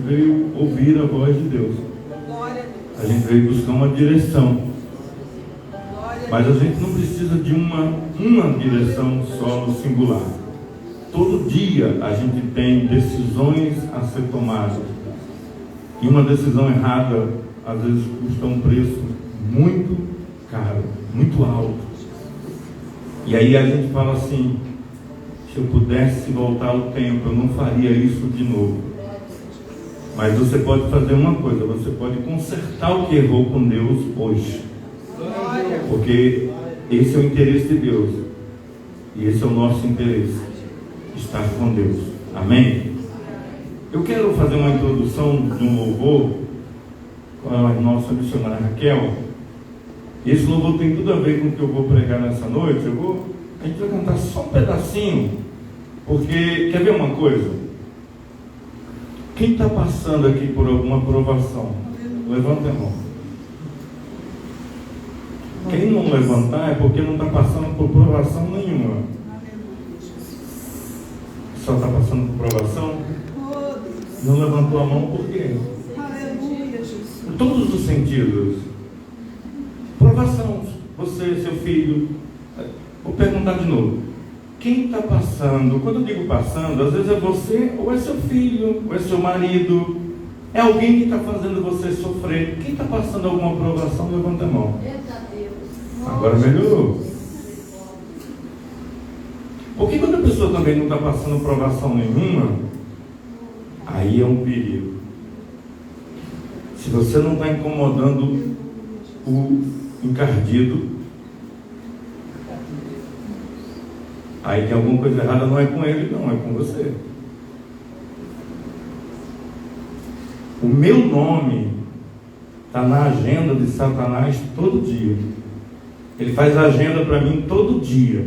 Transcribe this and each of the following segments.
veio ouvir a voz de Deus. A gente veio buscar uma direção. Mas a gente não precisa de uma direção só no singular. Todo dia a gente tem decisões a ser tomadas. E uma decisão errada, às vezes, custa um preço muito caro, muito alto. E aí a gente fala assim: se eu pudesse voltar ao tempo, eu não faria isso de novo. Mas você pode fazer uma coisa: você pode consertar o que errou com Deus hoje. Porque esse é o interesse de Deus. E esse é o nosso interesse: estar com Deus. Amém? Eu quero fazer uma introdução de um louvor com a nossa missionária Raquel. Esse louvor tem tudo a ver com o que eu vou pregar nessa noite. A gente vai cantar só um pedacinho, porque, quer ver uma coisa? Quem está passando aqui por alguma provação, levanta a mão. Quem não levantar é porque não está passando por provação nenhuma. Só está passando por provação? Não levantou a mão por quê? Em todos os sentidos. Provação, você, seu filho. Vou perguntar de novo: quem está passando? Quando eu digo passando, às vezes é você, ou é seu filho, ou é seu marido. É alguém que está fazendo você sofrer. Quem está passando alguma provação, levanta a mão. Agora melhorou. Porque quando a pessoa também não está passando provação nenhuma, aí é um perigo. Se você não está incomodando o encardido, aí tem alguma coisa errada. Não é com ele, não, é com você. O meu nome está na agenda de Satanás todo dia. Ele faz agenda para mim todo dia.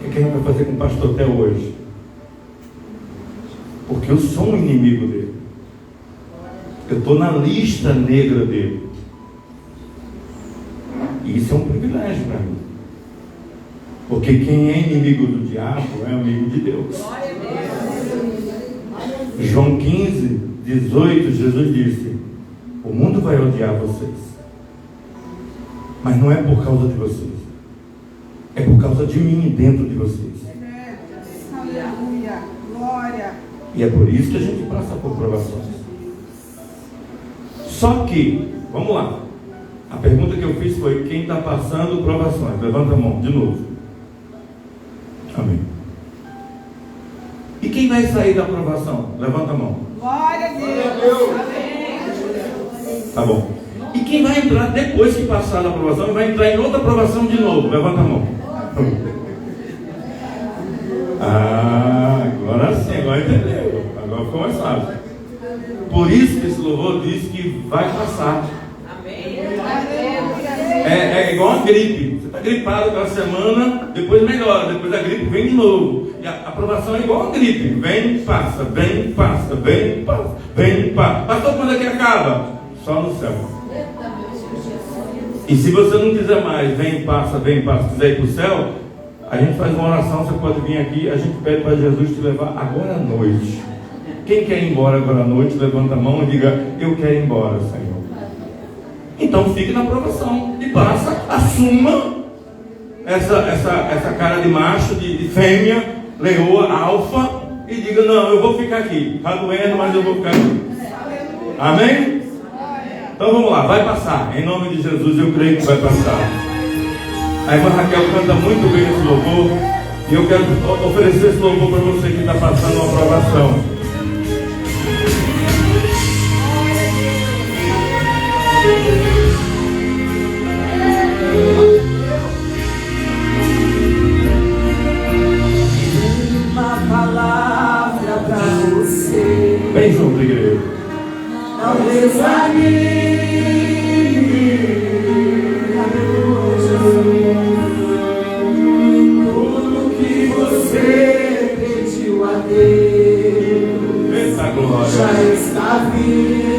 O que a gente vai fazer com o pastor até hoje? Porque eu sou um inimigo dele. Eu estou na lista negra dele. E isso é um privilégio para mim. Porque quem é inimigo do diabo é amigo de Deus. João 15, 18, Jesus disse: o mundo vai odiar vocês, mas não é por causa de vocês, é por causa de mim dentro de vocês. Aleluia, glória. E é por isso que a gente passa por provações. Só que, vamos lá, a pergunta que eu fiz foi: quem está passando provações? Levanta a mão de novo. Amém. E quem vai sair da provação? Levanta a mão. Glória a Deus. Amém. Tá bom. E quem vai entrar depois que passar da aprovação, vai entrar em outra aprovação de novo? Levanta a mão. Agora sim, agora entendeu. Agora ficou mais fácil. Por isso que esse louvor diz que vai passar. É igual a gripe. Você está gripado aquela semana, depois melhora, depois a gripe vem de novo. E a aprovação é igual a gripe: vem, passa, vem, passa, vem, passa, vem, passa. Pastor, quando é que acaba? Só no céu. E se você não quiser mais, vem, passa, quiser ir para o céu, a gente faz uma oração. Você pode vir aqui, a gente pede para Jesus te levar agora à noite. Quem quer ir embora agora à noite, levanta a mão e diga: eu quero ir embora, Senhor. Então fique na aprovação e passa, assuma essa cara de macho, de fêmea, leoa, alfa, e diga: não, eu vou ficar aqui. Está doendo, mas eu vou ficar aqui. Amém? Então vamos lá, vai passar. Em nome de Jesus eu creio que vai passar. A irmã Raquel canta muito bem esse louvor, e eu quero oferecer esse louvor para você que está passando uma aprovação. Uma palavra pra você. Vem junto, igreja. Não desanime. Tudo que você pediu a Deus, Essa glória já está vindo.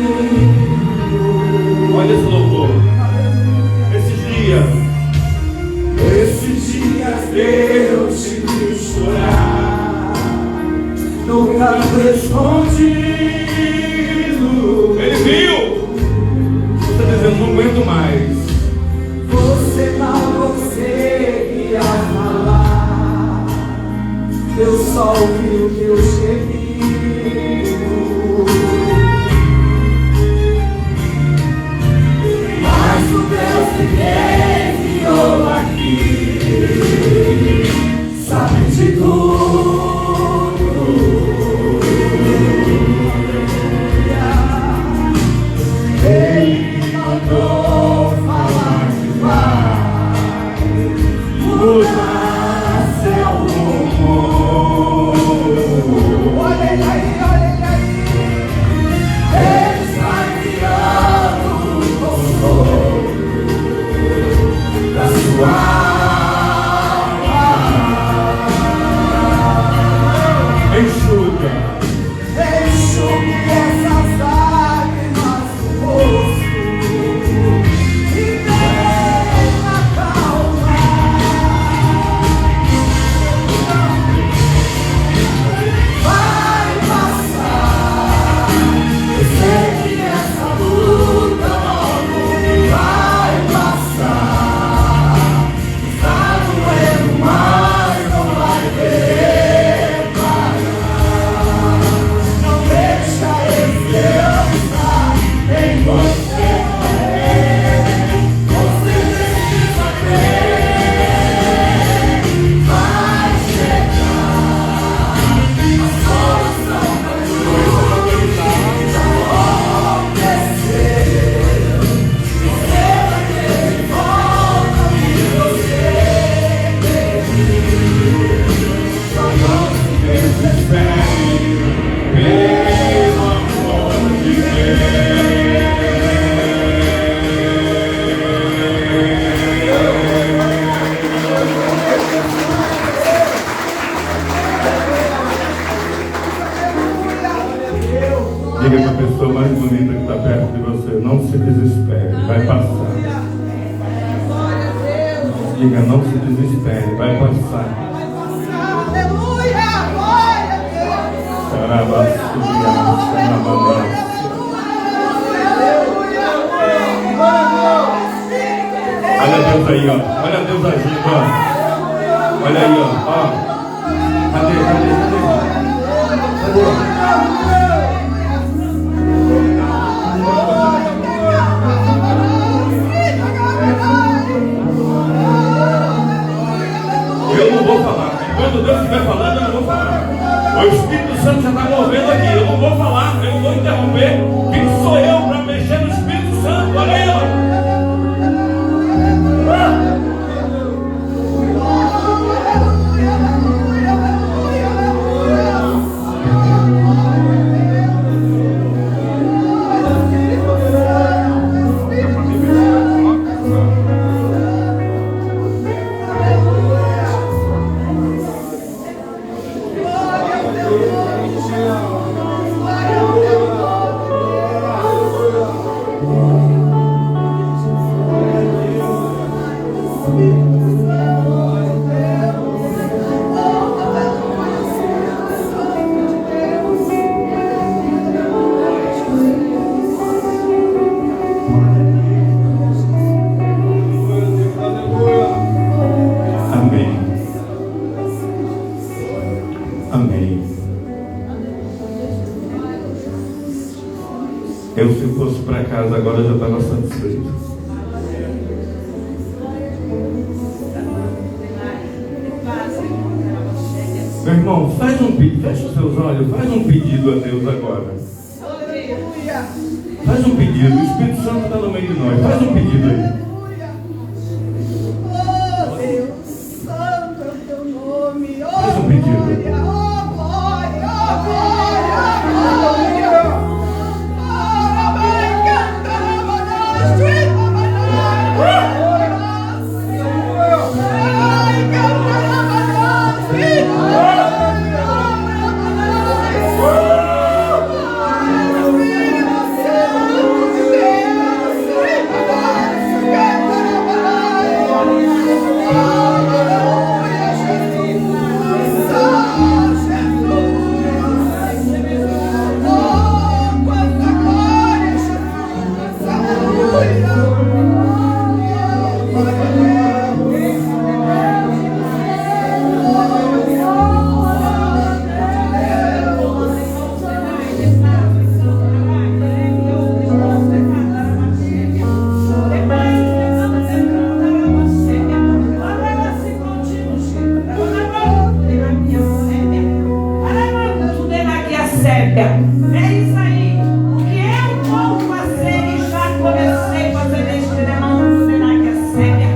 Olha esse louvor. Esses dias Deus te viu chorar no canto escondido. Ele viu. Você está dizendo, não aguento mais. Você não conseguia falar. Eu só ouvi o teu gemido. Mas o Deus que me enviou aqui sabe de tudo. Ele me mandou falar que vai mudar seu rumo. Olha ele aí, olha ele aí. Ele está enviando o consolo da sua alma. Enxuga. Enxugue essas lágrimas do rosto e venha acalmar. Vai passar. Eu sei que essa luta logo vai passar. Está doendo, mas não vai querer parar. Não deixa a esperança em você morrer. Você precisa crer. Vai chegar a solução para tudo que já aconteceu. Você vai ter de volta o que você perdeu. Só não se desespere, Pelo amor de Diga para a pessoa mais bonita que está perto de você, não se desespere, vai passar. Glória a Deus. Diga, não se desespere, vai passar. Aleluia. Glória a Deus. Olha Deus aí, ó. Olha Deus agindo, ó. Olha aí, ó. Cadê? Eu não vou falar. Quando Deus estiver falando, eu não vou falar. O Espírito Santo já está movendo aqui. Eu não vou falar, eu não vou interromper. Quem sou eu para mexer no Espírito Santo? Olha aí, ó. Amém. Amém. Eu, se fosse para casa agora, já estava satisfeito. Meu irmão, faz um pedido, fecha os seus olhos, faz um pedido a Deus agora. Aleluia. Faz um pedido, o Espírito Santo está no meio de nós, faz um pedido aí. Oh Deus, santo é o teu nome. Oh Faz um pedido. glória, oh glória, oh glória, aleluia. Oh, vai cantar, Sébia. É isso aí. O que eu vou fazer e já comecei a fazer neste demônio de Náquia Sébia.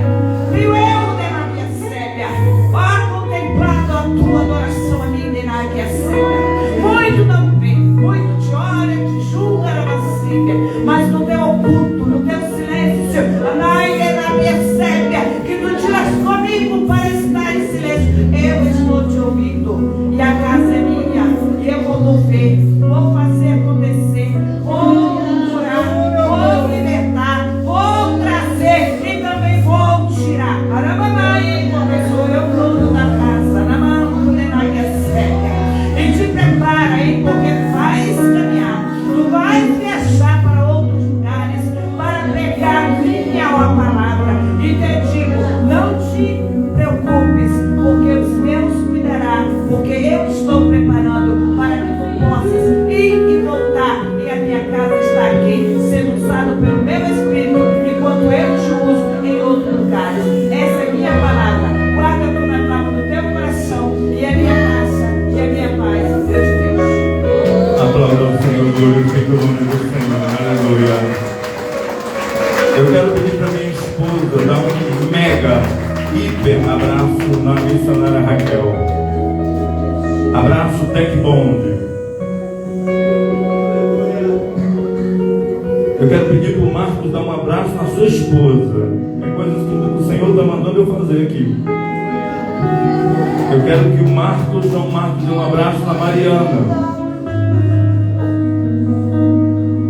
Viu eu, Náquia Sébia? Ó, contemplado a tua adoração a mim, de Náquia Sébia. Muito não vê, muito te olha, te julga na vacília, mas no teu oculto, no teu silêncio, Anai de Náquia Sébia, que tu tiras comigo para estar em silêncio. Eu estou te ouvindo e a casa é minha. Eu vou mover, vou fazer acontecer, vou curar, vou libertar, vou trazer e também vou tirar. Arabamai, sou eu dono da casa, na mão de Náquia Sébia. E te prepara aí, porque vais caminhar, tu vais viajar para outros lugares para pregar minha palavra. E te digo, não te preocupes, porque os meus cuidará, porque eu estou preparando para que tu possas ir e voltar, e a minha casa está aqui, sendo usada pelo meu Espírito, enquanto eu te uso em outros lugares. Essa é minha palavra, guarda na palavra do teu coração, e a minha graça, e a minha paz, Deus te Deus. Aplauda o Senhor, glorifica o nome do Senhor, aleluia. Eu quero pedir para minha esposa dar um mega, hiper abraço na missionária Raquel. Abraço Tech Bond. Eu quero pedir para o Marcos dar um abraço na sua esposa. É coisas que o Senhor está mandando eu fazer aqui. Eu quero que o Marcos dê um abraço na Mariana.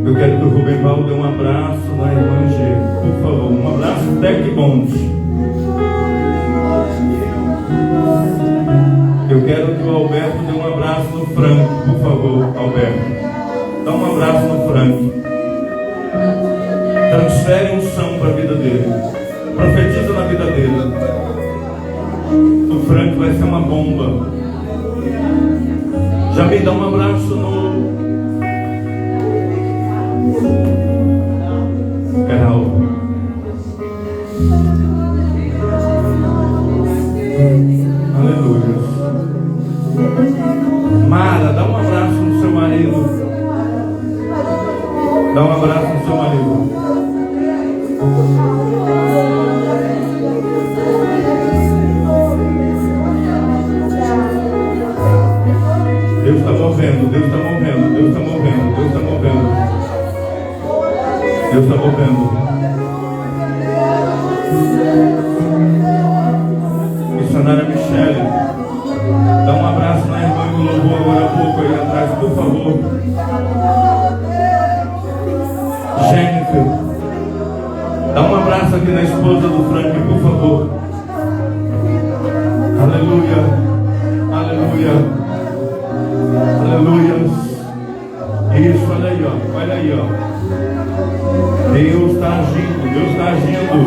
Eu quero que o Rubem Paulo dê um abraço na irmã G. Por favor, um abraço Tech Bond. Eu quero que o Alberto dê um abraço no Frank, por favor, Alberto. Dá um abraço no Frank. Transfere unção para a vida dele. Profetiza na vida dele. O Frank vai ser uma bomba. Já me dá um abraço no Geraldo. Aleluia. Mara, dá um abraço no seu marido. Dá um abraço no seu marido. Deus está movendo, Deus está movendo, Deus está movendo, Deus está movendo. Deus está movendo. Missionária Michele, dá um abraço na irmã que louvou agora há pouco aí atrás, por favor. Jennifer, dá um abraço aqui na esposa do Frank, por favor. Aleluia, aleluia, aleluia. Isso, olha aí, ó, olha aí, ó. Deus está agindo, Deus está agindo.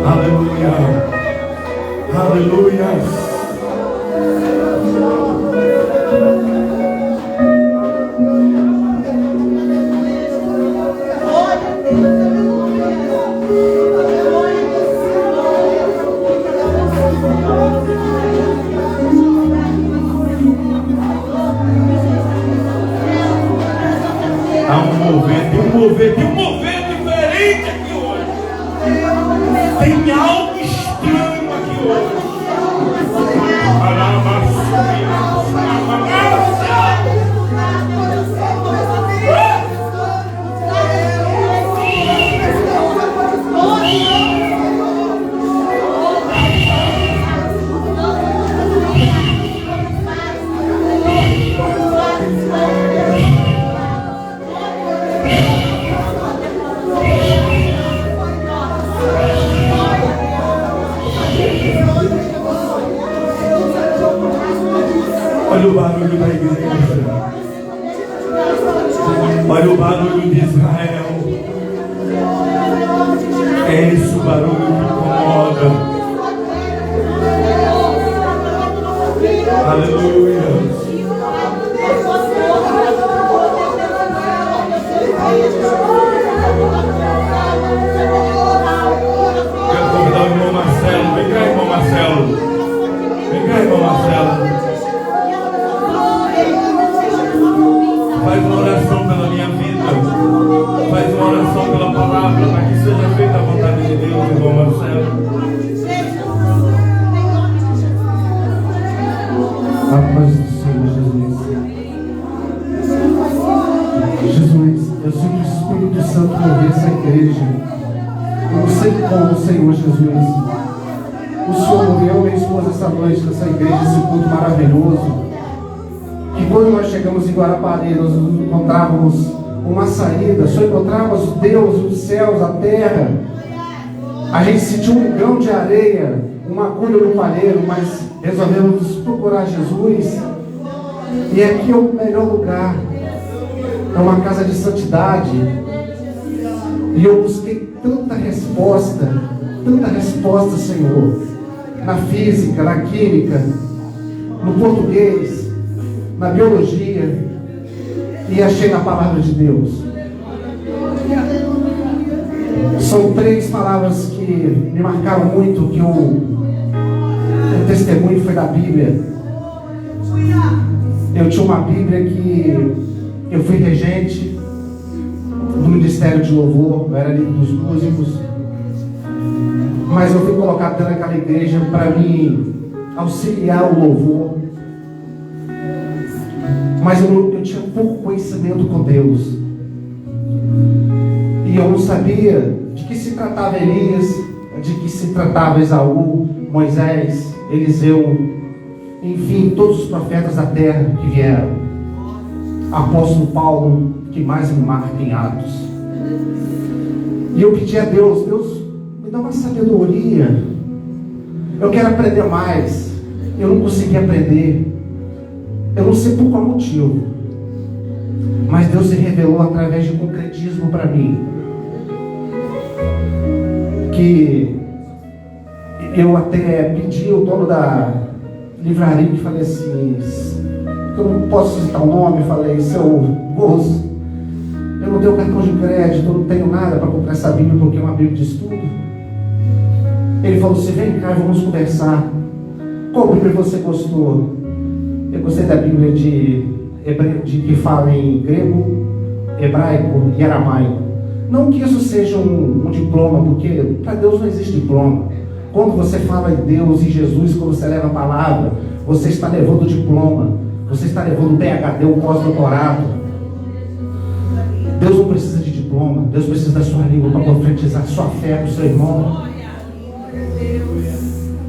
Aleluia, aleluia. Há um mover diferente aqui hoje. Tem algo estranho aqui hoje. Olha o barulho da igreja. Olha o barulho de Israel. É esse o barulho que incomoda. Aleluia. Quero convidar o irmão Marcelo. Vem cá, irmão Marcelo. Vem cá, irmão Marcelo. palavras do Senhor Jesus. Jesus, eu sinto o Espírito Santo mover essa igreja. Eu não sei como, Senhor Jesus. O Senhor moveu minha esposa essa noite nessa igreja, esse culto maravilhoso. Que quando nós chegamos em Guarapari, nós encontrávamos uma saída, só encontrávamos Deus, os céus, a terra. A gente sentiu um grão de areia, uma agulha no palheiro, mas resolvemos procurar Jesus. E aqui é o melhor lugar. É uma casa de santidade. E eu busquei tanta resposta, Senhor. Na física, na química, no português, na biologia. E achei na palavra de Deus. São 3 palavras que me marcaram muito, que o testemunho foi da Bíblia. Eu tinha uma Bíblia que eu fui regente do Ministério de Louvor, eu era líder dos músicos, mas eu fui colocado dentro daquela igreja para me auxiliar o louvor. Mas eu tinha pouco conhecimento com Deus. E eu não sabia de que se tratava Elias, de que se tratava Esaú, Moisés, Eliseu, enfim, todos os profetas da terra que vieram. Apóstolo Paulo, que mais me marca em Atos. E eu pedi a Deus, Deus, me dá uma sabedoria. Eu quero aprender mais. Eu não consegui aprender. Eu não sei por qual motivo. Mas Deus se revelou através de concretismo para mim. Que eu até pedi ao dono da livraria, que falei assim, eu não posso citar o nome, falei, seu moço, eu não tenho cartão de crédito, eu não tenho nada para comprar essa Bíblia porque é uma Bíblia de estudo. Ele falou assim, vem cá, vamos conversar. Qual Bíblia você gostou? Eu gostei da Bíblia que fala em grego, hebraico e aramaico. Não que isso seja um diploma, porque para Deus não existe diploma. Quando você fala em Deus e Jesus, quando você leva a palavra, você está levando o diploma, você está levando o PhD, o pós-doutorado. Deus não precisa de diploma, Deus precisa da sua língua para profetizar a sua fé para o seu irmão.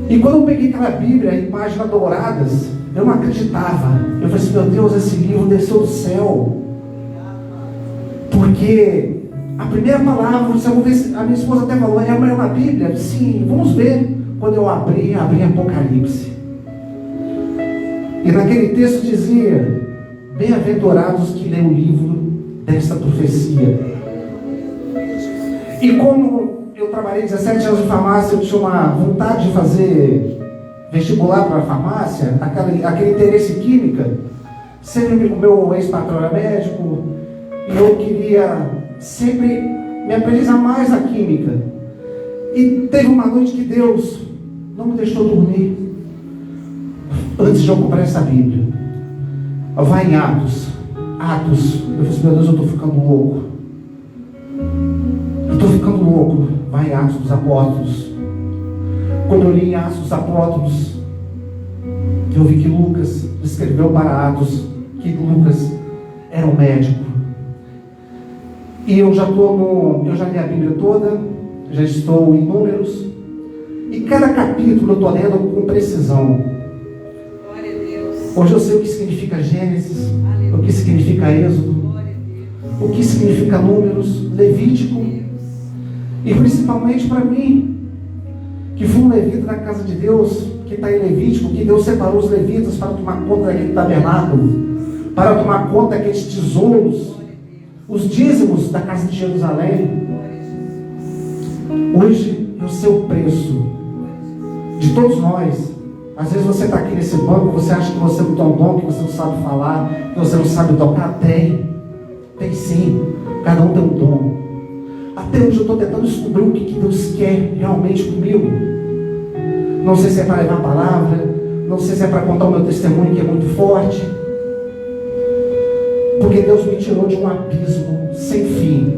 E quando eu peguei aquela Bíblia em páginas douradas, eu não acreditava. Eu falei assim, meu Deus, esse livro desceu do céu. Porque a primeira palavra, você vai ver, a minha esposa até falou, é uma Bíblia? Sim, vamos ver. Quando eu abri Apocalipse. E naquele texto dizia, bem-aventurados que lêem o livro desta profecia. E como eu trabalhei 17 anos em farmácia, eu tinha uma vontade de fazer vestibular para a farmácia, aquele interesse em química. Sempre o meu ex-patrão era médico, e eu queria sempre me aprendizar mais a química. E teve uma noite que Deus não me deixou dormir antes de eu comprar essa Bíblia. Vai em Atos. Eu falei assim, meu Deus, eu estou ficando louco. Vai em Atos dos Apóstolos. Quando eu li em Atos dos Apóstolos, eu vi que Lucas escreveu para Atos que Lucas era um médico. E eu já li a Bíblia toda, já estou em Números, e cada capítulo eu estou lendo com precisão. Glória a Deus. Hoje eu sei o que significa Gênesis, o que significa Êxodo, o que significa Números, Levítico, e principalmente para mim, que fui um levita da casa de Deus, que está em Levítico, que Deus separou os levitas para tomar conta daquele tabernáculo, para tomar conta daqueles tesouros, os dízimos da casa de Jerusalém. Hoje eu sei o preço de todos nós. Às vezes você está aqui nesse banco, você acha que você não tem um dom, que você não sabe falar, que você não sabe tocar. Tem sim, cada um tem um dom. Até hoje eu estou tentando descobrir o que Deus quer realmente comigo. Não sei se é para levar a palavra, não sei se é para contar o meu testemunho, que é muito forte. Porque Deus me tirou de um abismo sem fim.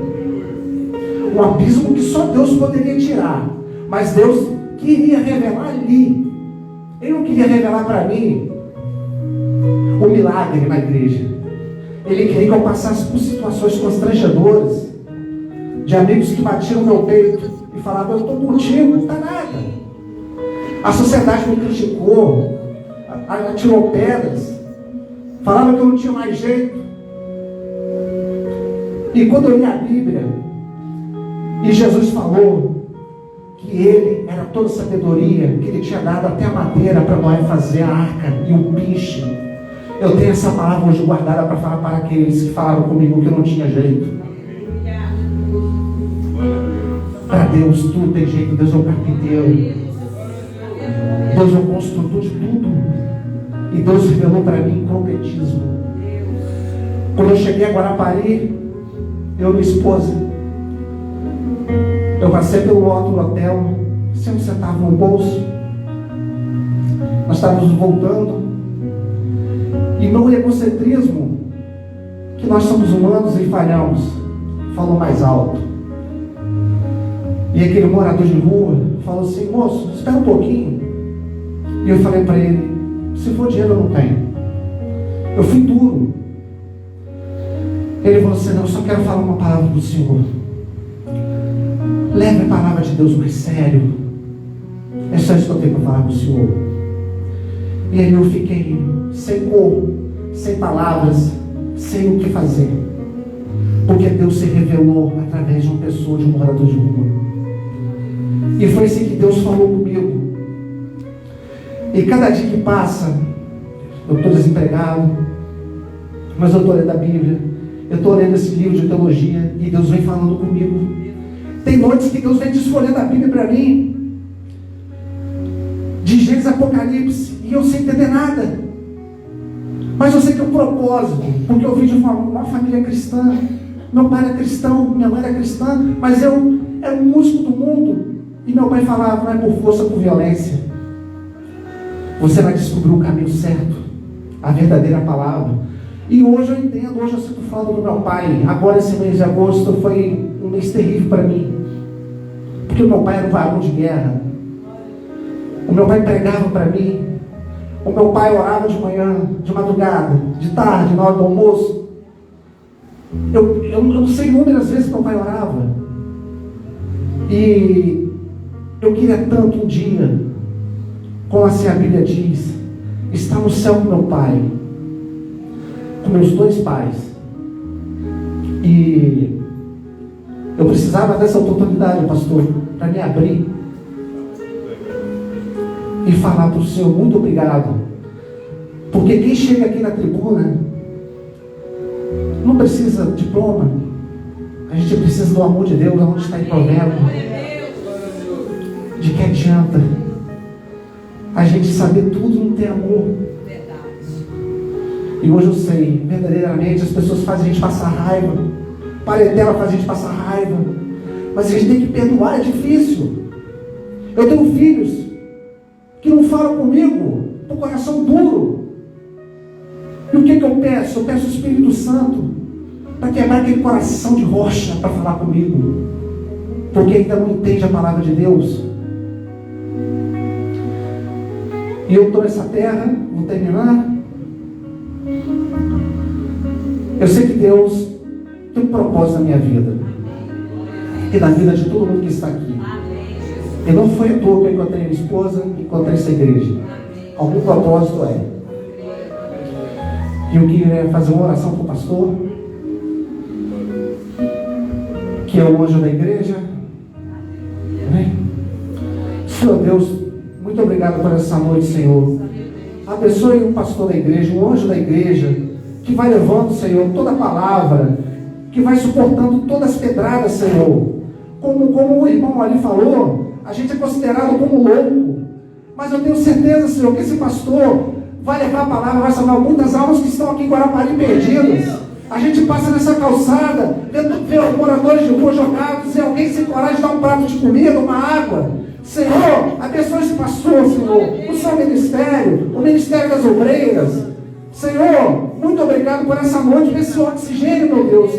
Um abismo que só Deus poderia tirar. Mas Deus queria revelar ali. Ele não queria revelar para mim um milagre na igreja. Ele queria que eu passasse por situações constrangedoras, de amigos que batiam no meu peito e falavam: eu estou contigo, não está nada. A sociedade me criticou, atirou pedras, falava que eu não tinha mais jeito. E quando eu li a Bíblia, e Jesus falou que Ele era toda sabedoria, que Ele tinha dado até a madeira para Noé fazer a arca e o piche, eu tenho essa palavra hoje guardada para falar para aqueles que falaram comigo que não tinha jeito. Para Deus tudo tem jeito. Deus é o carpinteiro, Deus é o construtor de tudo. E Deus revelou para mim concretismo. Quando eu cheguei a Guarapari, eu e minha esposa, eu passei pelo outro hotel, sem um centavo no bolso. Nós estávamos voltando, e meu egocentrismo, que nós somos humanos e falhamos, falou mais alto. E aquele morador de rua falou assim: moço, espera um pouquinho. E eu falei para ele: se for dinheiro eu não tenho. Eu fui duro. Ele falou assim: não, eu só quero falar uma palavra para o senhor. Leve a palavra de Deus mais sério. É só isso que eu tenho para falar para o senhor. E aí eu fiquei sem cor, sem palavras, sem o que fazer. Porque Deus se revelou através de uma pessoa, de um morador de rua. E foi assim que Deus falou comigo. E cada dia que passa, eu estou desempregado, mas eu estou lendo a Bíblia, eu estou lendo esse livro de teologia, e Deus vem falando comigo. Tem noites que Deus vem desfolhando a Bíblia para mim, de Gênesis a Apocalipse, e eu sem entender nada. Mas eu sei que é um propósito, porque eu vim de uma família cristã. Meu pai era cristão, minha mãe era cristã, mas eu era um músico do mundo. E meu pai falava: não é por força, por violência. Você vai descobrir o caminho certo, a verdadeira palavra. E hoje eu entendo, hoje eu sinto falta do meu pai. Agora esse mês de agosto foi um mês terrível para mim, porque o meu pai era um varão de guerra. O meu pai pregava para mim. O meu pai orava de manhã, de madrugada, de tarde, na hora do almoço. Eu não sei inúmeras vezes que meu pai orava. E eu queria tanto um dia, como assim a Bíblia diz, estar no céu com meu pai, com meus dois pais. E eu precisava dessa oportunidade, pastor, para me abrir e falar para o Senhor: muito obrigado. Porque quem chega aqui na tribuna não precisa de diploma. A gente precisa do amor de Deus, onde está em Provérbio. De que adianta a gente saber tudo e não ter amor? E hoje eu sei, verdadeiramente, as pessoas fazem a gente passar raiva. Parentela faz a gente passar raiva. Mas a gente tem que perdoar, é difícil. Eu tenho filhos que não falam comigo, com o coração duro. E o que eu peço? Eu peço o Espírito Santo para quebrar aquele coração de rocha para falar comigo, porque ainda não entende a palavra de Deus. E eu estou nessa terra, vou terminar. Eu sei que Deus tem um propósito na minha vida e na vida de todo mundo que está aqui. E não foi à toa que eu encontrei minha esposa, encontrei essa igreja. Algum propósito é. E eu queria fazer uma oração para o pastor, que é o anjo da igreja. Amém? Senhor Deus, muito obrigado por essa noite, Senhor. Abençoe o pastor da igreja, o anjo da igreja, que vai levando, Senhor, toda a palavra, que vai suportando todas as pedradas, Senhor. Como o irmão ali falou, a gente é considerado como louco, mas eu tenho certeza, Senhor, que esse pastor vai levar a palavra, vai salvar muitas almas que estão aqui em Guarapari perdidas. A gente passa nessa calçada, vê os moradores de rua jogados, e alguém sem coragem de dar um prato de comida, uma água. Senhor, abençoe esse pastor, Senhor, o seu ministério, o ministério das obreiras. Senhor, muito obrigado por essa noite, por esse oxigênio, meu Deus,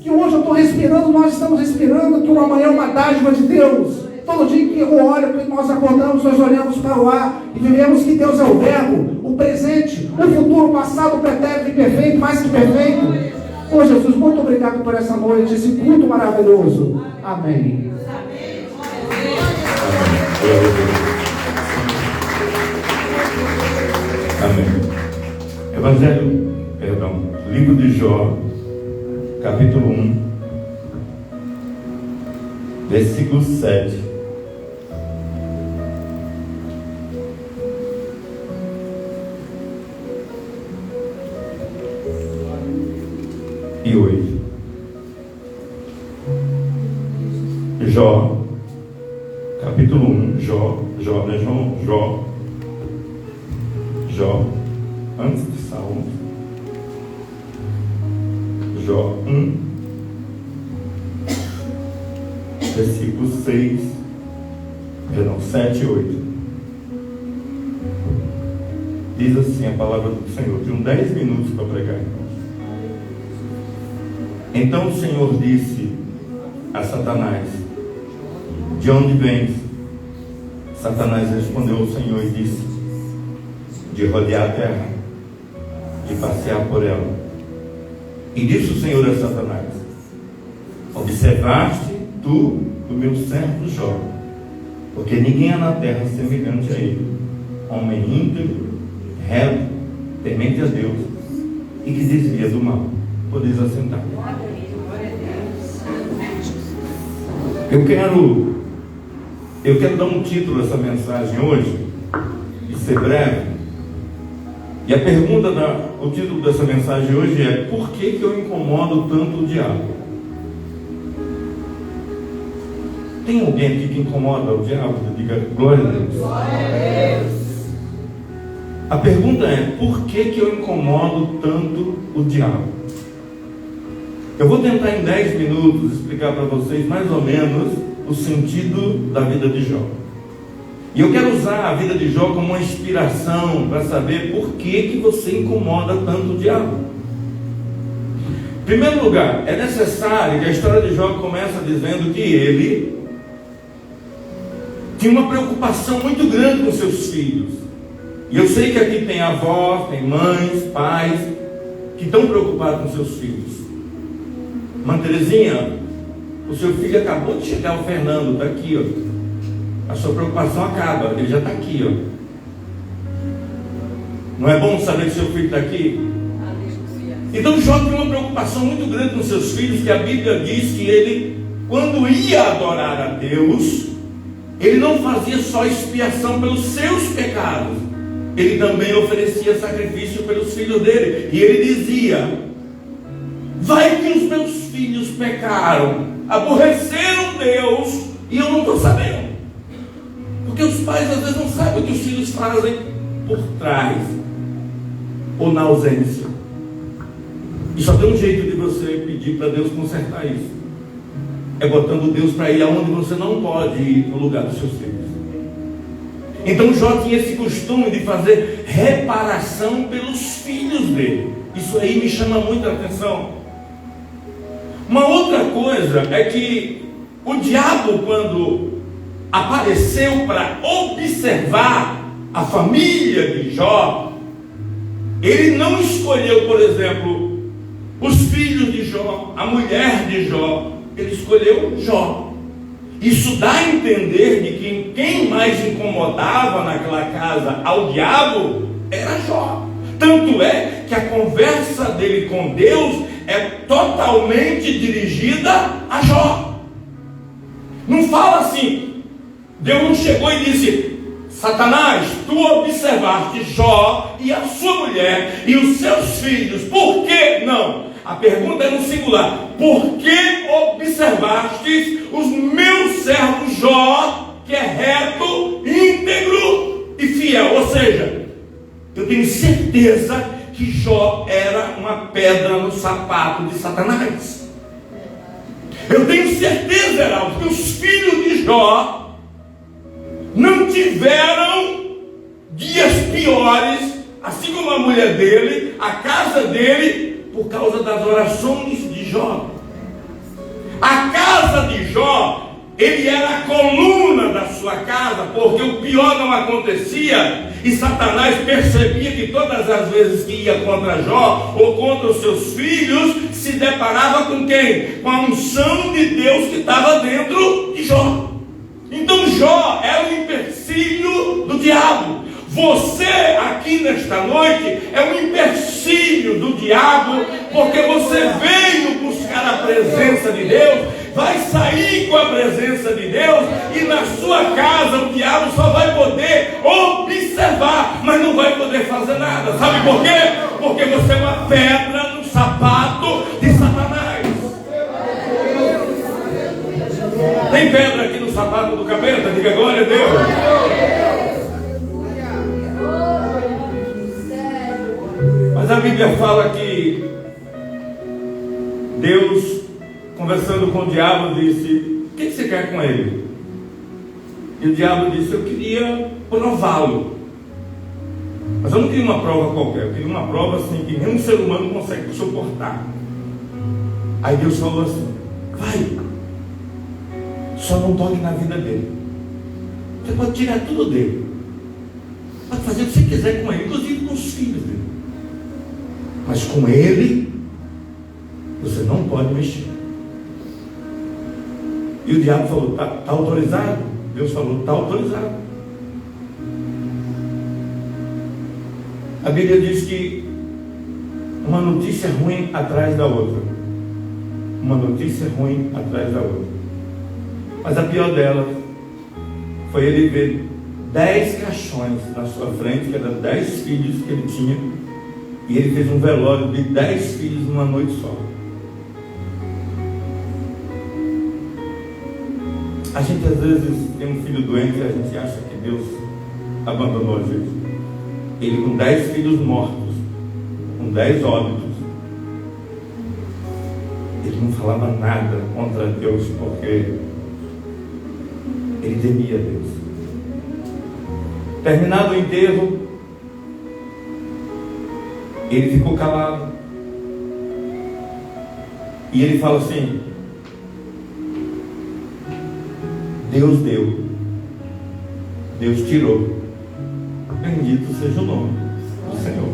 que hoje eu estou respirando, nós estamos respirando, que o amanhã é uma dádiva de Deus. Todo dia que eu olho, que nós acordamos, nós olhamos para o ar e vivemos que Deus é o verbo, o presente, o futuro, o passado, o pretérito e perfeito, mais que perfeito. Ô Jesus, muito obrigado por essa noite, esse culto maravilhoso. Amém. Amém. Livro de Jó, capítulo 1, versículo 7. E 8. Jó, capítulo 1, Jó, né, Jó, antes de Salmos, Jó 1, versículo 7 e 8. Diz assim a palavra do Senhor. Tenho 10 minutos para pregar. Então o Senhor disse a Satanás: de onde vens? Satanás respondeu ao Senhor e disse: de rodear a terra, de passear por ela. E disse o Senhor a Satanás: observaste tu o meu servo Jó, porque ninguém há na terra semelhante a ele, homem íntegro, reto, temente a Deus, e que desvia do mal. Podeis assentar. Eu quero dar um título a essa mensagem hoje, e ser breve. E a pergunta, o título dessa mensagem hoje é: por que eu incomodo tanto o diabo? Tem alguém aqui que incomoda o diabo? Diga glória a Deus. Glória a Deus. A pergunta é: por que eu incomodo tanto o diabo? Eu vou tentar em 10 minutos explicar para vocês mais ou menos o sentido da vida de Jó. E eu quero usar a vida de Jó como uma inspiração para saber por que você incomoda tanto o diabo. Em primeiro lugar, é necessário que a história de Jó comece dizendo que ele tinha uma preocupação muito grande com seus filhos. E eu sei que aqui tem avós, tem mães, pais que estão preocupados com seus filhos. Mãe Terezinha, o seu filho acabou de chegar, o Fernando, está aqui, ó. A sua preocupação acaba, ele já está aqui, ó. Não é bom saber que seu filho está aqui? Então Jó tem uma preocupação muito grande com seus filhos, que a Bíblia diz que ele, quando ia adorar a Deus, ele não fazia só expiação pelos seus pecados, ele também oferecia sacrifício pelos filhos dele. E ele dizia: vai que os meus filhos pecaram, aborreceram Deus, e eu não estou sabendo. Porque os pais às vezes não sabem o que os filhos fazem por trás, ou na ausência. E só tem um jeito de você pedir para Deus consertar isso: é botando Deus para ir aonde você não pode ir, no lugar dos seus filhos. Então Jó tinha esse costume de fazer reparação pelos filhos dele. Isso aí me chama muita atenção. Uma outra coisa é que o diabo, quando apareceu para observar a família de Jó, ele não escolheu, por exemplo, os filhos de Jó, a mulher de Jó, ele escolheu Jó. Isso dá a entender de que quem mais incomodava naquela casa ao diabo era Jó. Tanto é que a conversa dele com Deus é totalmente dirigida a Jó. Não fala assim, Deus não chegou e disse: Satanás, tu observaste Jó e a sua mulher e os seus filhos, por que não? A pergunta é no singular: por que observastes os meus servos Jó, que é reto, íntegro e fiel? Ou seja, eu tenho certeza que Jó era uma pedra no sapato de Satanás. Eu tenho certeza, Heraldo, que os filhos de Jó não tiveram dias piores, assim como a mulher dele, a casa dele, por causa das orações de Jó. A casa de Jó Ele era a coluna da sua casa, porque o pior não acontecia, e Satanás percebia que todas as vezes que ia contra Jó, ou contra os seus filhos, se deparava com quem? Com a unção de Deus que estava dentro de Jó. Então Jó era o empecilho do diabo. Você aqui nesta noite é um empecilho do diabo, porque você veio buscar a presença de Deus, vai sair com a presença de Deus, e na sua casa o diabo só vai poder observar, mas não vai poder fazer nada. Sabe por quê? Porque você é uma pedra no sapato de Satanás. Tem pedra aqui no sapato do capeta? Diga glória a Deus. Mas a Bíblia fala que Deus, conversando com o diabo, disse: o que você quer com ele? E o diabo disse: eu queria prová-lo. Mas eu não queria uma prova qualquer, eu queria uma prova assim que nenhum ser humano consegue suportar. Aí Deus falou assim: vai, só não toque na vida dele. Você pode tirar tudo dele, pode fazer o que você quiser com ele, inclusive com os filhos dele, mas com ele você não pode mexer. E o diabo falou: tá autorizado? Deus falou: está autorizado. A Bíblia diz que uma notícia ruim atrás da outra, uma notícia ruim atrás da outra. Mas a pior delas foi ele ver 10 caixões na sua frente, que eram 10 filhos que ele tinha, e ele fez um velório de 10 filhos numa noite só. A gente às vezes tem um filho doente e a gente acha que Deus abandonou a gente. Ele com 10 filhos mortos, com 10 óbitos, ele não falava nada contra Deus, porque ele temia Deus. Terminado o enterro, ele ficou calado. E ele fala assim: Deus deu, Deus tirou, bendito seja o nome do Senhor.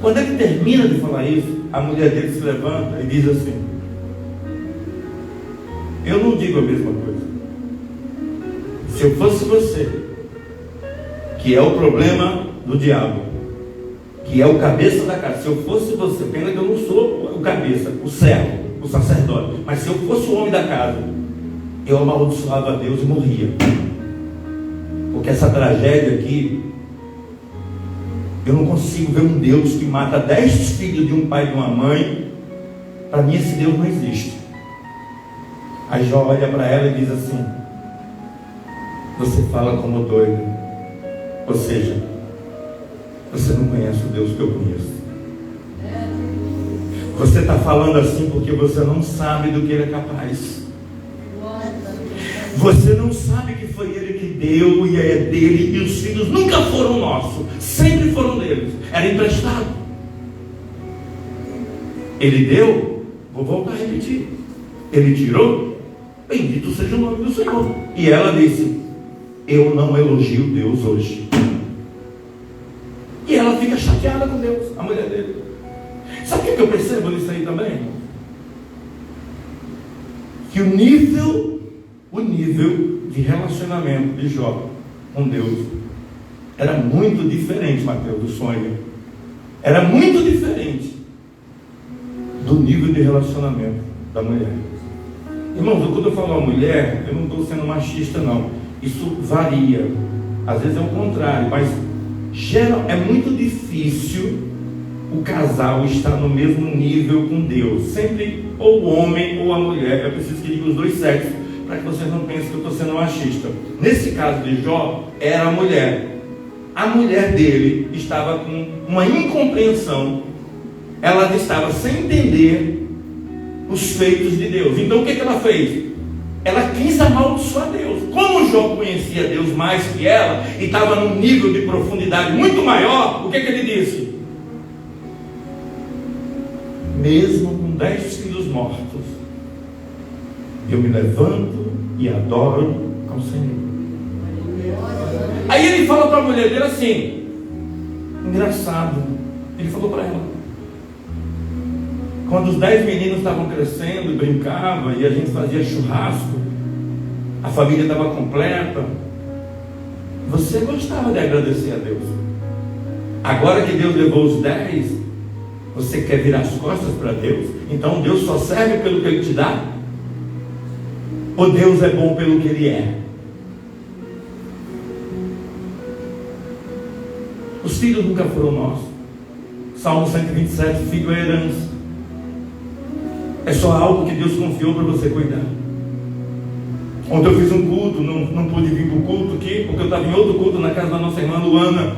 Quando ele termina de falar isso, a mulher dele se levanta e diz assim: eu não digo a mesma coisa. Se eu fosse você, que é o problema do diabo, que é o cabeça da casa, se eu fosse você, pena que eu não sou o cabeça, o servo, o sacerdote, mas se eu fosse o homem da casa, eu amaldiçoava a Deus e morria. Porque essa tragédia aqui, eu não consigo ver um Deus que mata 10 filhos de um pai e de uma mãe. Para mim esse Deus não existe. Aí Jó olha para ela e diz assim: você fala como doido. Ou seja, você não conhece o Deus que eu conheço. Você está falando assim porque você não sabe do que ele é capaz. Você não sabe que foi ele que deu e é dele, e os filhos nunca foram nossos, sempre foram deles, era emprestado. Ele deu, vou voltar a repetir, ele tirou, bendito seja o nome do Senhor. E ela disse: eu não elogio Deus hoje. E ela fica chateada com Deus, a mulher dele. Sabe o que eu percebo nisso aí também? Que o nível de relacionamento de Jó com Deus era muito diferente, Mateus, do sonho. Era muito diferente do nível de relacionamento da mulher. Irmãos, quando eu falo a mulher, eu não estou sendo machista, não. Isso varia. Às vezes é o contrário, mas é muito difícil o casal estar no mesmo nível com Deus. Sempre ou o homem ou a mulher. É preciso que diga os dois sexos, para que vocês não pensem que eu estou sendo machista. Nesse caso de Jó, era a mulher. A mulher dele estava com uma incompreensão. Ela estava sem entender os feitos de Deus. Então o que ela fez? Ela quis amaldiçoar Deus. Como Jó conhecia Deus mais que ela, e estava num nível de profundidade muito maior, o que ele disse? Mesmo com 10 filhos mortos, eu me levanto e adoro ao Senhor. Aí ele fala para a mulher dele assim, engraçado, ele falou para ela, quando os 10 meninos estavam crescendo e brincavam, e a gente fazia churrasco, a família estava completa, você gostava de agradecer a Deus. Agora que Deus levou os 10, você quer virar as costas para Deus? Então Deus só serve pelo que Ele te dá? Ou Deus é bom pelo que Ele é? Os filhos nunca foram nossos. Salmo 127, filho é herança. É só algo que Deus confiou para você cuidar. Ontem eu fiz um culto, não pude vir para o culto aqui, porque eu estava em outro culto na casa da nossa irmã Luana.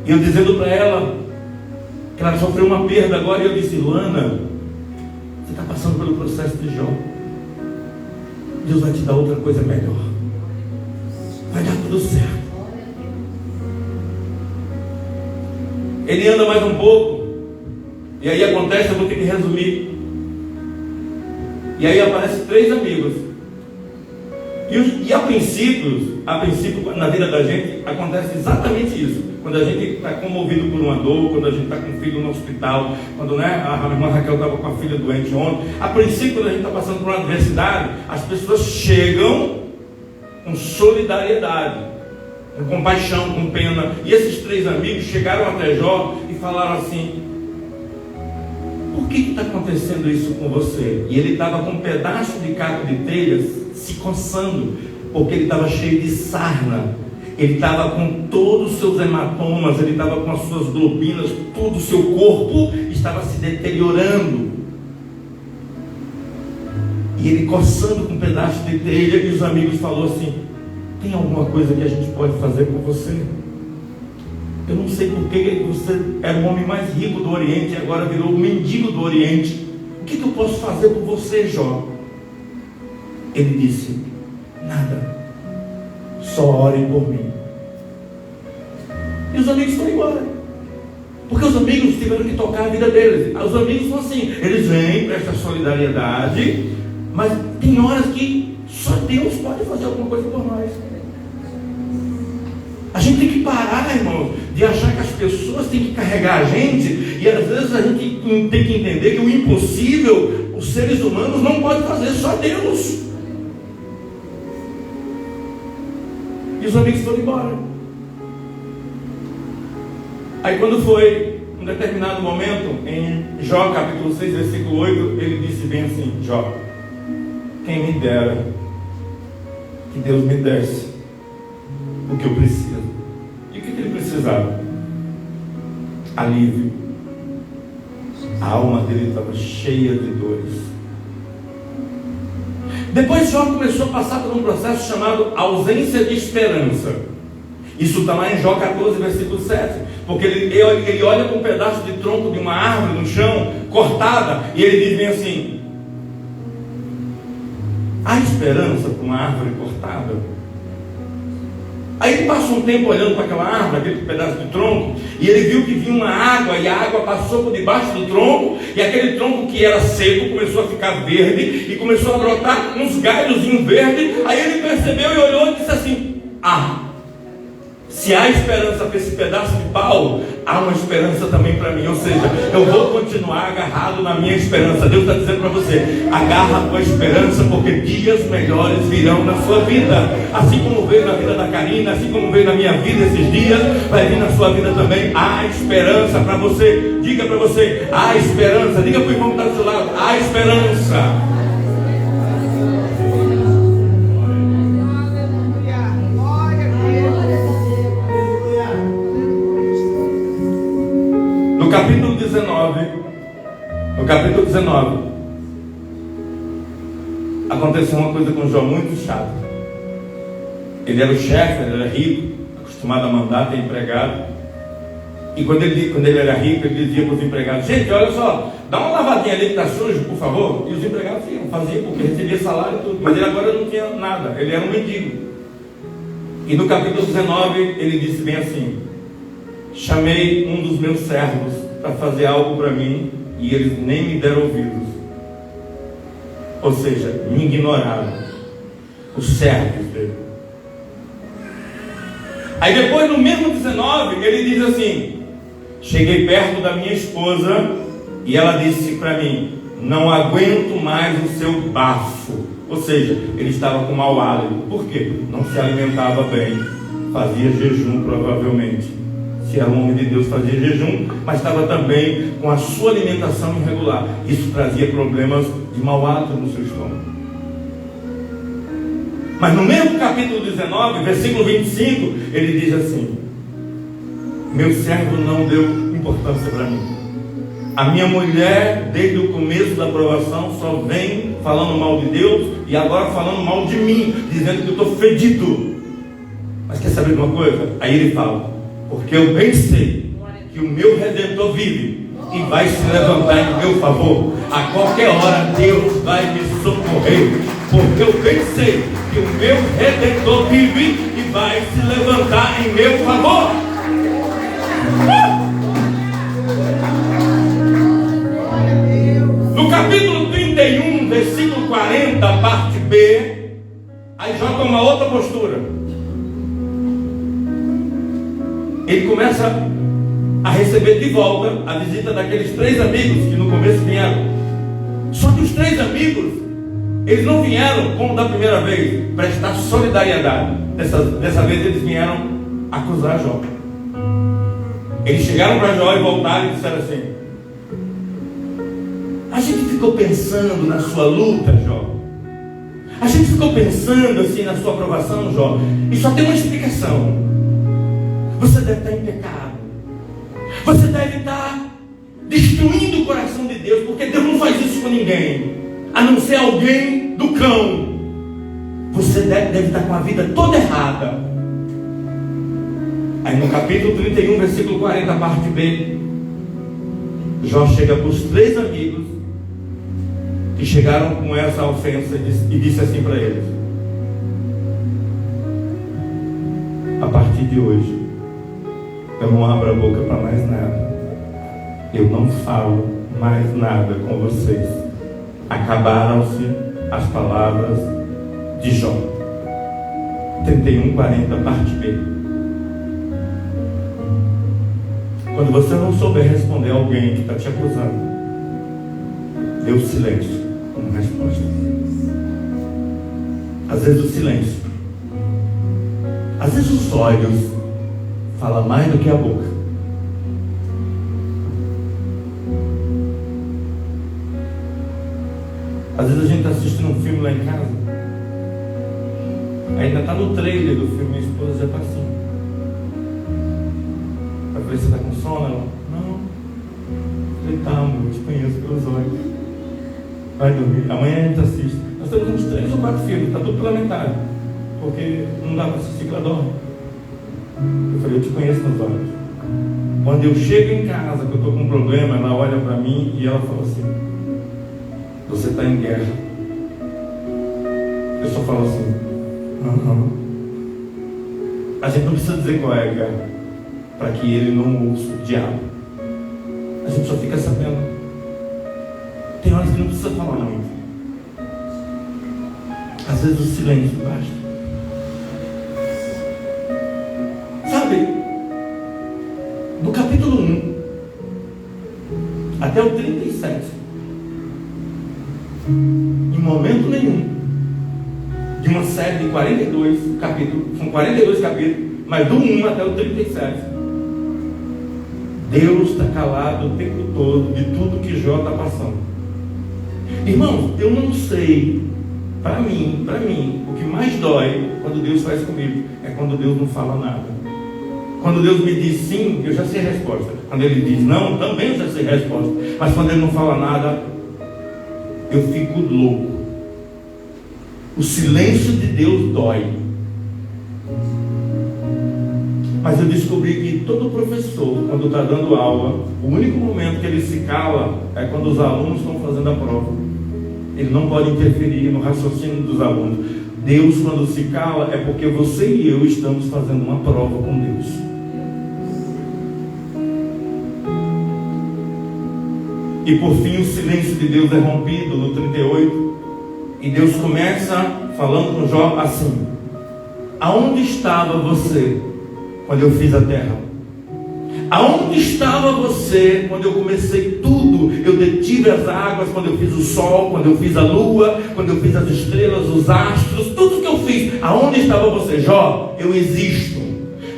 E eu dizendo para ela que ela sofreu uma perda agora, e eu disse, Luana, você está passando pelo processo de Jó. Deus vai te dar outra coisa melhor. Vai dar tudo certo. Ele anda mais um pouco, e aí acontece, eu vou ter que resumir. E aí aparecem 3 amigos. E a princípio, na vida da gente, acontece exatamente isso. Quando a gente está comovido por uma dor, quando a gente está com um filho no hospital, quando a irmã Raquel estava com a filha doente ontem, a princípio, quando a gente está passando por uma adversidade, as pessoas chegam com solidariedade, com compaixão, com pena. E esses 3 amigos chegaram até Jó e falaram assim, por que está acontecendo isso com você? E ele estava com um pedaço de caco de telhas se coçando, porque ele estava cheio de sarna, ele estava com todos os seus hematomas, ele estava com as suas globinas, todo o seu corpo estava se deteriorando. E ele coçando com um pedaço de telha, e os amigos falaram assim, tem alguma coisa que a gente pode fazer por você? Eu não sei porque você era o homem mais rico do Oriente e agora virou o mendigo do Oriente. O que eu posso fazer por você, Jó? Ele disse, nada, só ore por mim. E os amigos foram embora, porque os amigos tiveram que tocar a vida deles. Os amigos são assim, eles vêm, prestam solidariedade, mas tem horas que só Deus pode fazer alguma coisa por nós. A gente tem que parar, irmãos, de achar que as pessoas têm que carregar a gente, e às vezes a gente tem que entender que o impossível, os seres humanos não podem fazer, só Deus. E os amigos foram embora. Aí quando foi um determinado momento, em Jó capítulo 6, versículo 8, ele disse bem assim, Jó, quem me dera que Deus me desse o que eu preciso. E o que ele precisava? Alívio. A alma dele estava cheia de dores. Depois Jó começou a passar por um processo chamado ausência de esperança. Isso está lá em Jó 14, versículo 7. Porque ele olha para um pedaço de tronco de uma árvore no chão, cortada, e ele diz bem assim, há esperança para uma árvore cortada? Aí ele passa um tempo olhando para aquela árvore, aquele pedaço de tronco, e ele viu que vinha uma água, e a água passou por debaixo do tronco, e aquele tronco que era seco começou a ficar verde, e começou a brotar uns galhozinhos verdes. Aí ele percebeu e olhou e disse assim, se há esperança para esse pedaço de pau, há uma esperança também para mim. Ou seja, eu vou continuar agarrado na minha esperança. Deus está dizendo para você, agarra a tua esperança, porque dias melhores virão na sua vida. Assim como veio na vida da Karina, assim como veio na minha vida esses dias, vai vir na sua vida também. Há esperança para você. Diga para você, há esperança. Diga para o irmão que está do seu lado, há esperança. No capítulo 19, aconteceu uma coisa com Jó muito chata. Ele era o chefe, ele era rico, acostumado a mandar, ter empregado. E quando ele era rico, ele dizia para os empregados, gente, olha só, dá uma lavadinha ali que está sujo, por favor. E os empregados faziam, porque recebia salário e tudo. Mas ele agora não tinha nada, ele era um mendigo. E no capítulo 19, ele disse bem assim, chamei um dos meus servos para fazer algo para mim, e eles nem me deram ouvidos. Ou seja, me ignoraram, os servos dele. Aí depois, no mesmo 19, ele diz assim: cheguei perto da minha esposa e ela disse para mim: não aguento mais o seu bafo. Ou seja, ele estava com mau hálito. Por quê? Não se alimentava bem, fazia jejum provavelmente. Se era um homem de Deus, fazia jejum, mas estava também com a sua alimentação irregular. Isso trazia problemas de mau hálito no seu estômago. Mas no mesmo capítulo 19, versículo 25, ele diz assim: meu servo não deu importância para mim. A minha mulher, desde o começo da provação, só vem falando mal de Deus e agora falando mal de mim, dizendo que eu estou fedido. Mas quer saber de uma coisa? Aí ele fala: porque eu bem sei que o meu Redentor vive e vai se levantar em meu favor. A qualquer hora Deus vai me socorrer. Porque eu bem sei que o meu Redentor vive e vai se levantar em meu favor. No capítulo 31, versículo 40, parte B, aí Jó toma outra postura. Ele começa a receber de volta a visita daqueles 3 amigos que no começo vieram. Só que os 3 amigos, eles não vieram como da primeira vez prestar solidariedade. Dessa vez eles vieram acusar Jó. Eles chegaram para Jó e voltaram e disseram assim: a gente ficou pensando na sua luta, Jó. A gente ficou pensando assim na sua aprovação, Jó. E só tem uma explicação. Você deve estar em pecado. Você deve estar destruindo o coração de Deus, porque Deus não faz isso com ninguém, a não ser alguém do cão. Você deve estar com a vida toda errada. Aí no capítulo 31, versículo 40, parte B, Jó chega para os 3 amigos que chegaram com essa ofensa e disse assim para eles: a partir de hoje eu não abro a boca para mais nada. Eu não falo mais nada com vocês. Acabaram-se as palavras de Jó. 31, 40, parte B. Quando você não souber responder a alguém que está te acusando, dê o silêncio como resposta. Às vezes o silêncio, às vezes os olhos fala mais do que a boca. Às vezes a gente está assistindo um filme lá em casa, ainda está no trailer do filme, minha esposa já está assim. Eu falei: você está com sono? Ela: não. Eu falei: tá, amor, eu te conheço pelos olhos. Vai dormir. Amanhã a gente assiste. Nós temos uns 3 ou 4 filmes, está tudo pela metade, porque não dá para assistir que ela dorme. Eu falei: eu te conheço nos olhos. Quando eu chego em casa, que eu estou com um problema, ela olha para mim e ela fala assim: você está em guerra. Eu só falo assim: A gente não precisa dizer qual é a guerra, para que ele não ouça o diabo. A gente só fica sabendo. Tem horas que não precisa falar muito. Às vezes o silêncio basta. Sabe, do capítulo 1 até o 37, em momento nenhum de uma série de 42 capítulos, são 42 capítulos, mas do 1 até o 37, Deus está calado o tempo todo de tudo que Jó está passando. Irmãos, eu não sei, para mim, o que mais dói quando Deus faz comigo é quando Deus não fala nada. Quando Deus me diz sim, eu já sei a resposta. Quando Ele diz não, também eu já sei a resposta. Mas quando Ele não fala nada, eu fico louco. O silêncio de Deus dói. Mas eu descobri que todo professor, quando está dando aula, o único momento que ele se cala é quando os alunos estão fazendo a prova. Ele não pode interferir no raciocínio dos alunos. Deus, quando se cala, é porque você e eu estamos fazendo uma prova com Deus. E por fim o silêncio de Deus é rompido no 38, E Deus começa falando com Jó assim: aonde estava você quando eu fiz a terra? Aonde estava você quando eu comecei tudo? Eu detive as águas, quando eu fiz o sol, quando eu fiz a lua, quando eu fiz as estrelas, os astros, tudo que eu fiz. Aonde estava você? Jó, eu existo.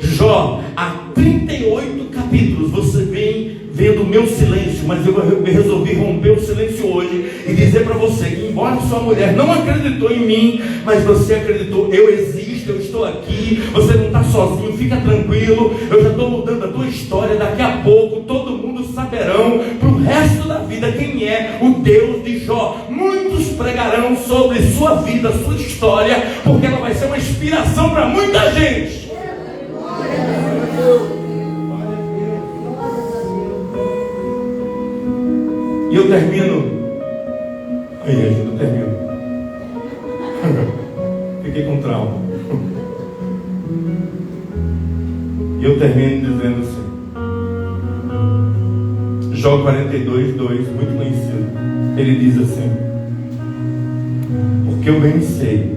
Jó, há 38 capítulos você vem vendo o meu silêncio, mas eu resolvi romper o silêncio hoje e dizer para você que, embora sua mulher não acreditou em mim, mas você acreditou. Eu existo, eu estou aqui, você não está sozinho, fica tranquilo, eu já estou mudando a tua história. Daqui a pouco todo mundo saberão para o resto da vida quem é o Deus de Jó. Muitos pregarão sobre sua vida, sua história, porque ela vai ser uma inspiração para muita gente. E eu termino. Aí, gente, eu termino. Fiquei com trauma. E eu termino dizendo assim: Jó 42, 2, muito conhecido. Ele diz assim: porque eu bem sei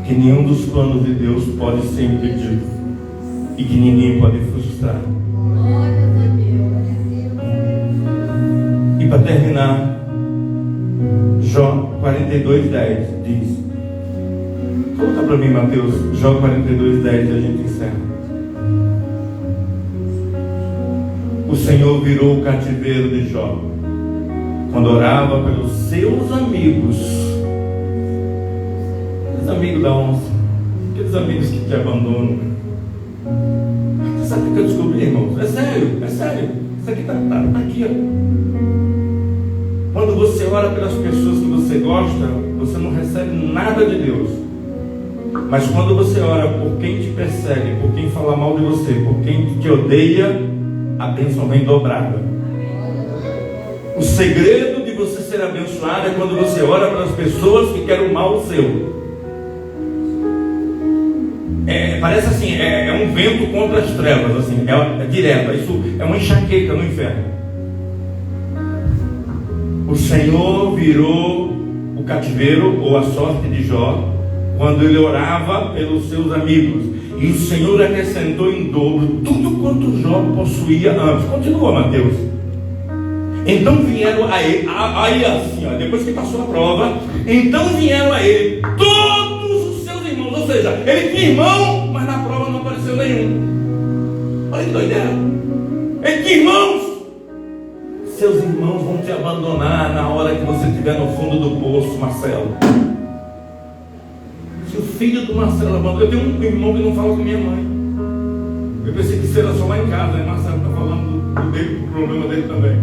que nenhum dos planos de Deus pode ser impedido e que ninguém pode frustrar. E para terminar, Jó 42, 10 diz: coloca para mim, Mateus, Jó 42, 10 e a gente encerra. O Senhor virou o cativeiro de Jó quando orava pelos seus amigos. Aqueles amigos da onça, aqueles amigos que te abandonam. Você sabe o que eu descobri, irmãos? É sério, é sério. Isso aqui está aqui, ó. Quando você ora pelas pessoas que você gosta, você não recebe nada de Deus. Mas quando você ora por quem te persegue, por quem fala mal de você, por quem te odeia, a bênção vem dobrada. O segredo de você ser abençoado é quando você ora pelas pessoas que querem o mal seu. Parece assim, é um vento contra as trevas, assim, é direto. Isso é uma enxaqueca no inferno. O Senhor virou o cativeiro ou a sorte de Jó quando ele orava pelos seus amigos, e o Senhor acrescentou em dobro tudo quanto Jó possuía antes. Continua, Mateus. Então vieram a ele, aí assim, ó, depois que passou a prova, então vieram a ele todos os seus irmãos. Ou seja, ele tinha irmão, mas na prova não apareceu nenhum. Olha que doideira. Ele tinha irmãos. Seus irmãos vão te abandonar na hora que você estiver no fundo do poço, Marcelo. Se o filho do Marcelo abandonou, eu tenho um irmão que não fala com minha mãe. Eu pensei que isso era só lá em casa, né? Marcelo está falando do problema dele também.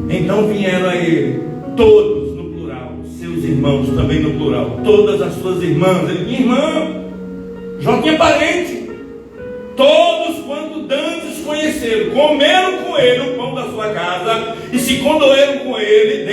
Então vieram a ele todos no plural, seus irmãos também no plural, todas as suas irmãs. Ele tinha irmã, Jó tinha parente. Todos quanto dantes conheceram, comeram com ele o pão da sua casa e se condoeram com ele,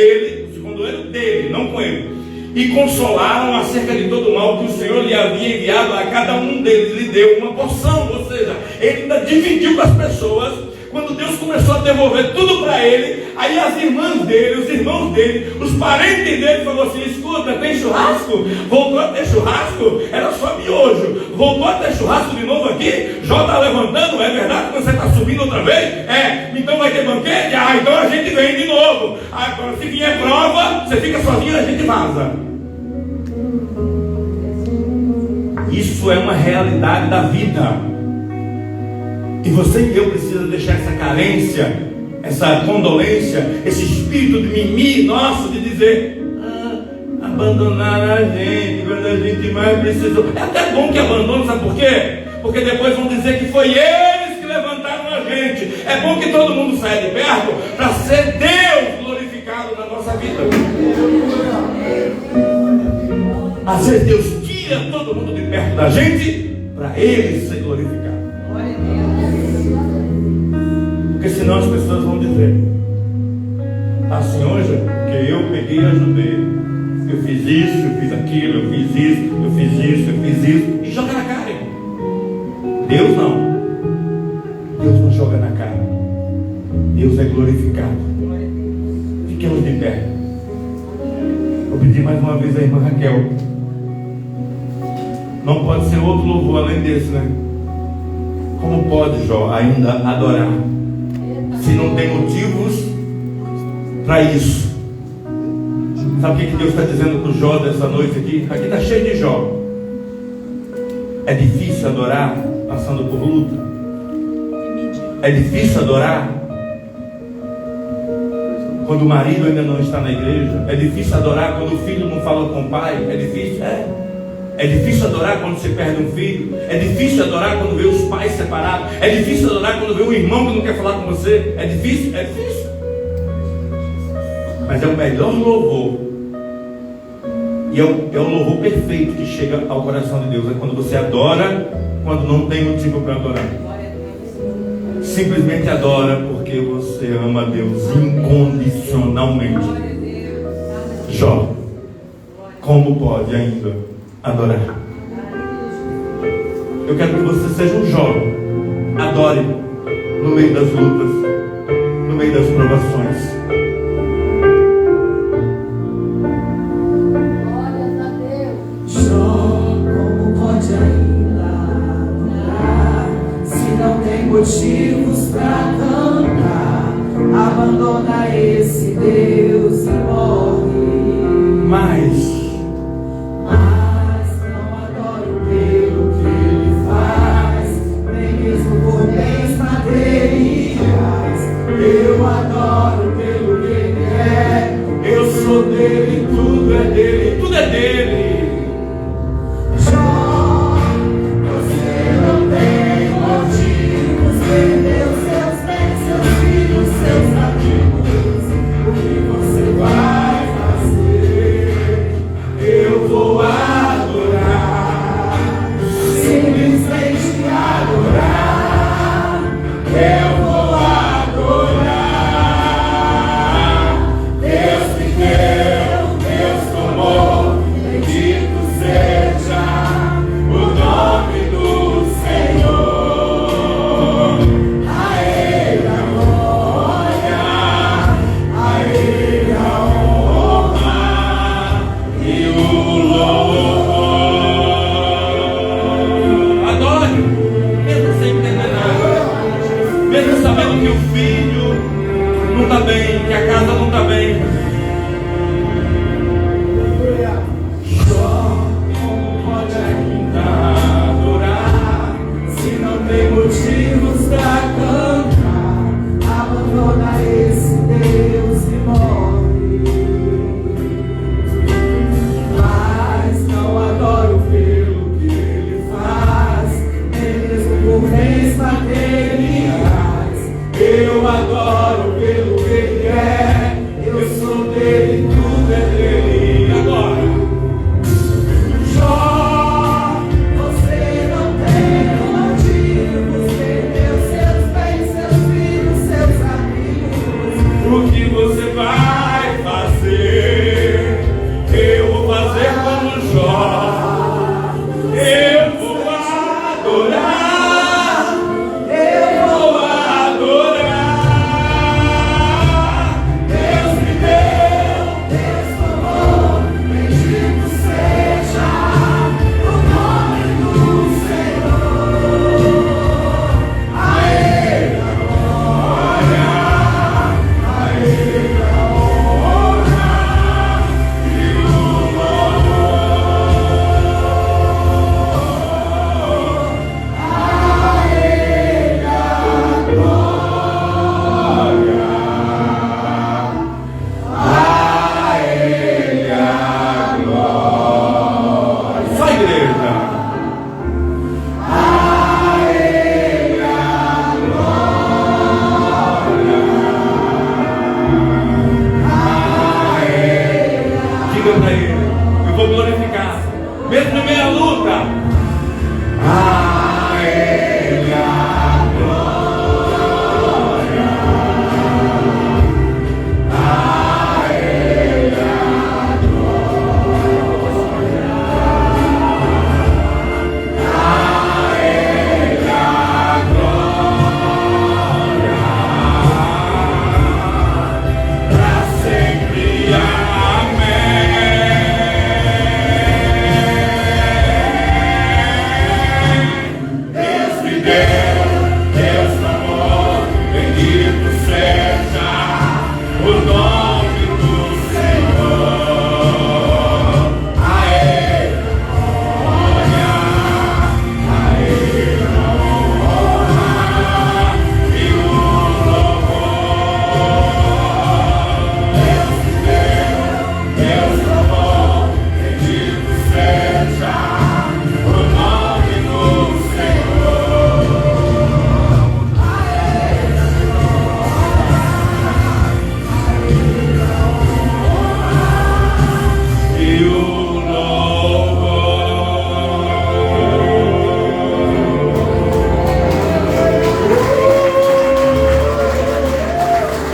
dele, não com ele, e consolaram acerca de todo o mal que o Senhor lhe havia enviado. A cada um deles lhe deu uma porção, ou seja, ele ainda dividiu com as pessoas. Quando Deus começou a devolver tudo para ele, aí as irmãs dele, os irmãos dele, os parentes dele falaram assim: escuta, tem churrasco? Voltou a ter churrasco? Era só miojo. Voltou a ter churrasco de novo aqui? Jó está levantando? É verdade que você está subindo outra vez? É. Então vai ter banquete? Ah, então a gente vem de novo. Agora se vier prova, você fica sozinho e a gente vaza. Isso é uma realidade da vida. E você e eu precisamos deixar essa carência, essa condolência, esse espírito de mimimi nosso, de dizer: abandonar a gente quando a gente mais precisou. É até bom que abandone, sabe por quê? Porque depois vão dizer que foi eles que levantaram a gente. É bom que todo mundo saia de perto para ser Deus glorificado na nossa vida. Às vezes Deus tira todo mundo de perto da gente para Ele ser glorificado. Porque senão as pessoas vão dizer assim: hoje que eu peguei e ajudei, eu fiz isso, eu fiz aquilo, eu fiz isso, eu fiz isso, eu fiz isso, e joga na cara, irmão. Deus não. Deus não joga na cara. Deus é glorificado. Fiquemos de pé. Vou pedir mais uma vez a irmã Raquel. Não pode ser outro louvor além desse, né? Como pode Jó ainda adorar se não tem motivos para isso? Sabe o que Deus está dizendo para o Jó dessa noite aqui? Aqui está cheio de Jó. É difícil adorar passando por luta. É difícil adorar quando o marido ainda não está na igreja. É difícil adorar quando o filho não fala com o pai. É difícil, É difícil adorar quando você perde um filho. É difícil adorar quando vê os pais separados. É difícil adorar quando vê um irmão que não quer falar com você. É difícil, é difícil. Mas é o melhor louvor. E é o louvor perfeito que chega ao coração de Deus. É quando você adora, quando não tem motivo para adorar. Simplesmente adora porque você ama a Deus incondicionalmente. Jó, como pode ainda adorar? Eu quero que você seja um Jó. Adore no meio das lutas, no meio das provações. Motivos pra cantar, abandona esse Deus e morre. Mas não adoro pelo que ele faz, nem mesmo por bens materiais. Eu adoro pelo que ele é. Eu sou dele, tudo é dele, tudo é dele. Perdeu seus bens, seus filhos, seus amigos. O que você vai fazer? Eu vou adorar, simplesmente adorar. Eu vou adorar. Deus me deu, Deus tomou. Bendito seja o nome do Senhor. Sabendo que o filho não está bem, que a casa não está bem. Jó, como pode ainda adorar se não tem motivos para cantar? Abandona esse Deus e morre. Mas não adoro pelo que ele faz, nem mesmo por bens materiais. Eu adoro pelo que ele é. Eu sou dele, tudo é dele. Agora, Jó, você não tem motivos, perdeu seus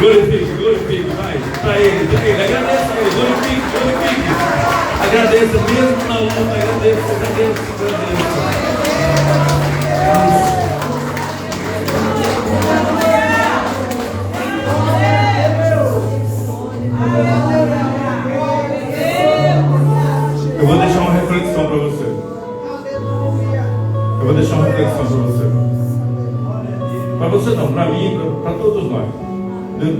Glorifique, vai, para ele, agradeça a ele, glorifique. Agradeça mesmo na luta, agradeça. Eu vou deixar uma reflexão para você. Para você não, para mim, para todos nós.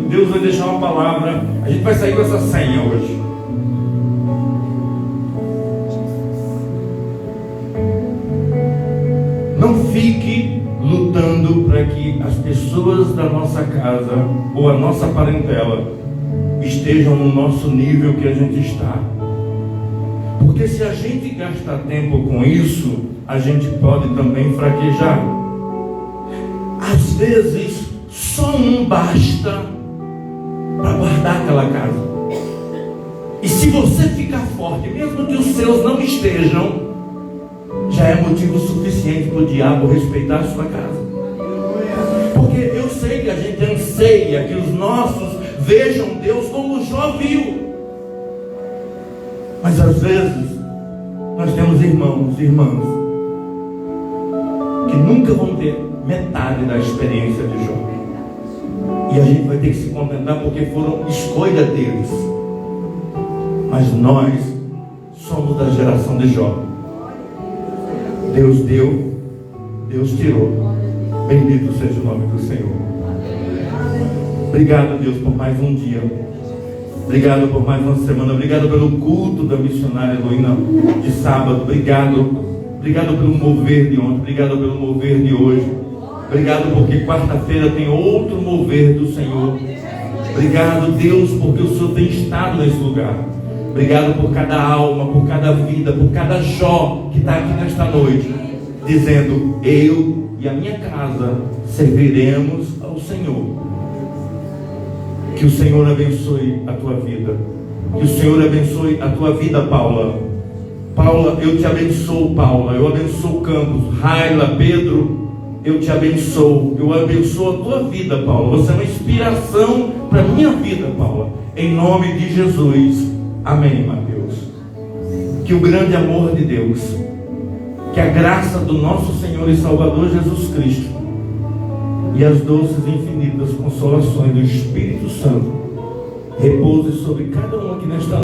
Deus vai deixar uma palavra. A gente vai sair com essa senha hoje. Não fique lutando para que as pessoas da nossa casa ou a nossa parentela estejam no nosso nível que a gente está. Porque se a gente gastar tempo com isso, a gente pode também fraquejar. Às vezes, só um basta para guardar aquela casa. E se você ficar forte, mesmo que os seus não estejam, já é motivo suficiente para o diabo respeitar a sua casa. Porque eu sei que a gente anseia que os nossos vejam Deus como Jó viu. Mas às vezes nós temos irmãos e irmãs que nunca vão ter metade da experiência de Jó. E a gente vai ter que se contentar porque foram escolha deles. Mas nós somos da geração de Jó. Deus deu, Deus tirou. Bendito seja o nome do Senhor. Obrigado, Deus, por mais um dia. Obrigado por mais uma semana. Obrigado pelo culto da missionária Heloína de sábado. Obrigado pelo mover de ontem. Obrigado pelo mover de hoje. Obrigado porque quarta-feira tem outro mover do Senhor. Obrigado, Deus, porque o Senhor tem estado nesse lugar. Obrigado por cada alma, por cada vida, por cada Jó que está aqui nesta noite, dizendo: eu e a minha casa serviremos ao Senhor. Que o Senhor abençoe a tua vida. Que o Senhor abençoe a tua vida, Paula. Paula, eu te abençoo, Paula. Eu abençoo Campos, Raila, Pedro. Eu te abençoo. Eu abençoo a tua vida, Paula. Você é uma inspiração para a minha vida, Paula. Em nome de Jesus. Amém, Mateus. Que o grande amor de Deus, que a graça do nosso Senhor e Salvador Jesus Cristo e as doces e infinitas consolações do Espírito Santo repouse sobre cada um aqui nesta noite.